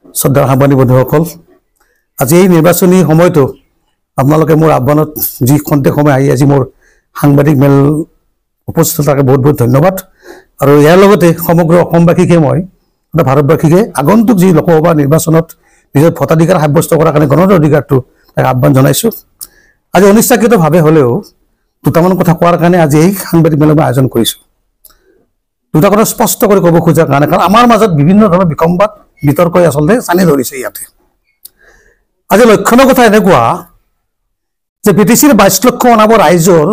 শ্ৰদ্ধাৰ সাংবাদিক বন্ধুসকল, আজি এই নিৰ্বাচনী সময়তো আপোনালোকে মোৰ আহ্বানত যি খন্তেক সময় আহি আজি মোৰ সাংবাদিক মেল উপস্থিত থাকে বহুত বহুত ধন্যবাদ। আৰু ইয়াৰ লগতে সমগ্ৰ অসমবাসীকে মই ভাৰতবাসীকে আগন্তুক যি লোকসভা নিৰ্বাচনত নিজৰ ভোটাধিকাৰ সাব্যস্ত কৰাৰ কাৰণে গণতান্ত্ৰিক অধিকাৰটো আহ্বান জনাইছোঁ। আজি অনিচ্ছাকৃতভাৱে হ'লেও দুটামান কথা কোৱাৰ কাৰণে আজি এই সাংবাদিক মেল মই আয়োজন কৰিছোঁ। দুটা কথা স্পষ্ট কৰি ক'ব খোজাৰ কাৰণে, কাৰণ আমাৰ মাজত বিভিন্ন ধৰণৰ বিসম্বাদ বিতৰ্কই আচলতে চানি ধৰিছে। ইয়াতে আজি লক্ষণৰ কথা এনেকুৱা যে BTCৰ 22 লক্ষ অনাবৰ ৰাইজৰ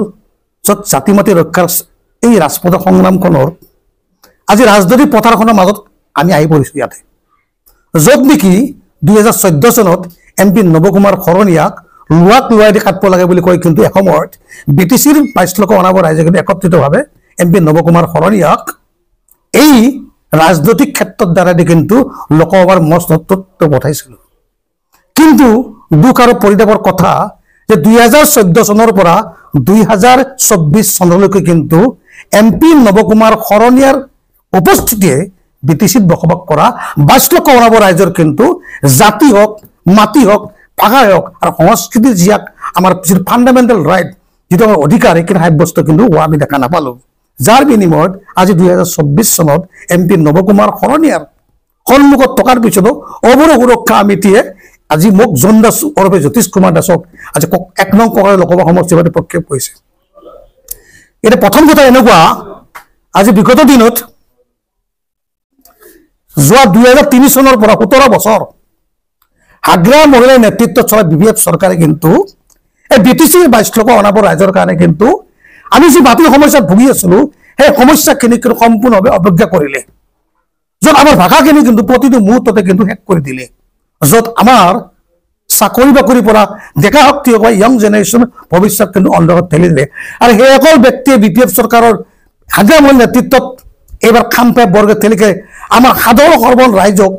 য'ত জাতি মাতি ৰক্ষাৰ এই ৰাজপথ সংগ্ৰামখনৰ আজি ৰাজনৈতিক পথাৰখনৰ মাজত আমি আহি পৰিছোঁ। ইয়াতে য'ত নেকি 2014 চনত MP নৱকুমাৰ শৰণীয়াক লোৱাই দি কাটিব লাগে বুলি কয়, কিন্তু এসময়ত BTCৰ 22 লক্ষ অনাবৰ ৰাইজে কিন্তু একত্ৰিতভাৱে MP নৱকুমাৰ শৰণীয়াক এই ৰাজনৈতিক ক্ষেত্ৰৰ দ্বাৰা দি কিন্তু লোকসভাৰ মঞ্চ নেতৃত্ব পঠাইছিল। কিন্তু দুখ আৰু পৰিতাপৰ কথা যে 2014 চনৰ পৰা 2024 চনলৈকে কিন্তু MP নৱকুমাৰ শৰণীয়াৰ উপস্থিতিয়ে BTCত বসবাস কৰা 22 লক্ষ অনাবৰ ৰাইজৰ কিন্তু জাতি হওক, মাটি হওক, ভাষা হওক আৰু সংস্কৃতিৰ যিয়াক আমাৰ ফাণ্ডামেণ্টেল ৰাইট, যিটো আমাৰ অধিকাৰ, এইখিনি সাব্যস্ত কিন্তু হোৱা আমি দেখা নাপালোঁ। যাৰ বিনিময়ত আজি 2024 চনত MP নৱকুমাৰ শৰণীয়াৰ সন্মুখত থকাৰ পিছতো অৱৰ সুৰক্ষা সমিতিয়ে আজি মোক জন দাস ওৰফে জ্যোতিষ কুমাৰ দাসক আজি 1 নং ককাই লোকসভা সমষ্টিৰ প্ৰক্ষেপ কৰিছে। এতিয়া প্ৰথম কথা এনেকুৱা, আজি বিগত দিনত যোৱা 2003 চনৰ পৰা 17 বছৰ হাগ্ৰা মহিলাৰ নেতৃত্বত চলা BBF চৰকাৰে কিন্তু এই BTCৰ 22 লক্ষ অনাবৰ ৰাইজৰ কাৰণে কিন্তু আমি যি মাটিৰ সমস্যাত ভুগি আছিলোঁ সেই সমস্যাখিনি কিন্তু সম্পূৰ্ণভাৱে অৱজ্ঞা কৰিলে। য'ত আমাৰ ভাষাখিনি কিন্তু প্ৰতিটো মুহূৰ্ততে কিন্তু শেষ কৰি দিলে। য'ত আমাৰ চাকৰি বাকৰিৰ পৰা ডেকা শক্তি হওক, য়ং জেনেৰেশ্যন ভৱিষ্যত কিন্তু অন্ধকাৰত ঠেলি দিলে। আৰু সেই সকল ব্যক্তিয়ে BPF চৰকাৰৰ হাগ্ৰা মহিলাৰ নেতৃত্বত এইবাৰ খামপাই বৰ্গে ঠেলিকে আমাৰ সাধাৰণ সৰ্বসাধাৰণ ৰাইজক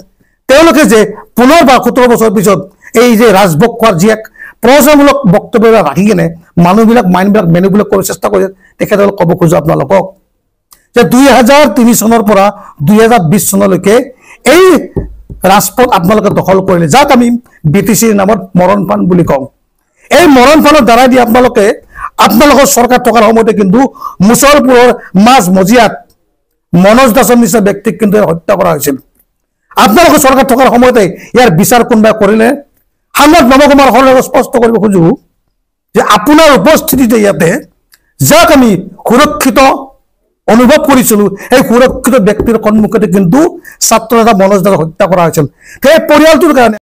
তেওঁলোকে যে পুনৰবাৰ 17 বছৰ পিছত এই যে ৰাজভোগ খোৱাৰ যি এক প্ৰচাৰমূলক বক্তব্য ৰাখি কিনে মানুহবিলাক মাইণ্ডবিলাক মেনিপুলেট কৰিব চেষ্টা কৰিছে, তেখেতসকলক ক'ব খোজো আপোনালোকক যে 2003 চনৰ পৰা 2020 চনলৈকে এই ৰাজপথ আপোনালোকে দখল কৰিলে, যাক আমি BTCৰ নামত মৰণ ফান বুলি কওঁ। এই মৰণ ফানৰ দ্বাৰাই দি আপোনালোকৰ চৰকাৰ থকাৰ সময়তে কিন্তু মুছলপুৰৰ মাজ মজিয়াত মনোজ দাসৰ নিচিনা ব্যক্তিক কিন্তু হত্যা কৰা হৈছিল। আপোনালোকৰ চৰকাৰ থকাৰ সময়তে ইয়াৰ বিচাৰ কোনোবাই কৰিলে? সাংবাদিক নৱকুমাৰ শৰণীয়াক স্পষ্ট কৰিব খোজো যে আপোনাৰ উপস্থিতিতে ইয়াতে যাক আমি সুৰক্ষিত অনুভৱ কৰিছিলোঁ, সেই সুৰক্ষিত ব্যক্তিৰ সন্মুখতে কিন্তু ছাত্ৰ নেতা মনোজ দাসক হত্যা কৰা হৈছিল। সেই পৰিয়ালটোৰ কাৰণে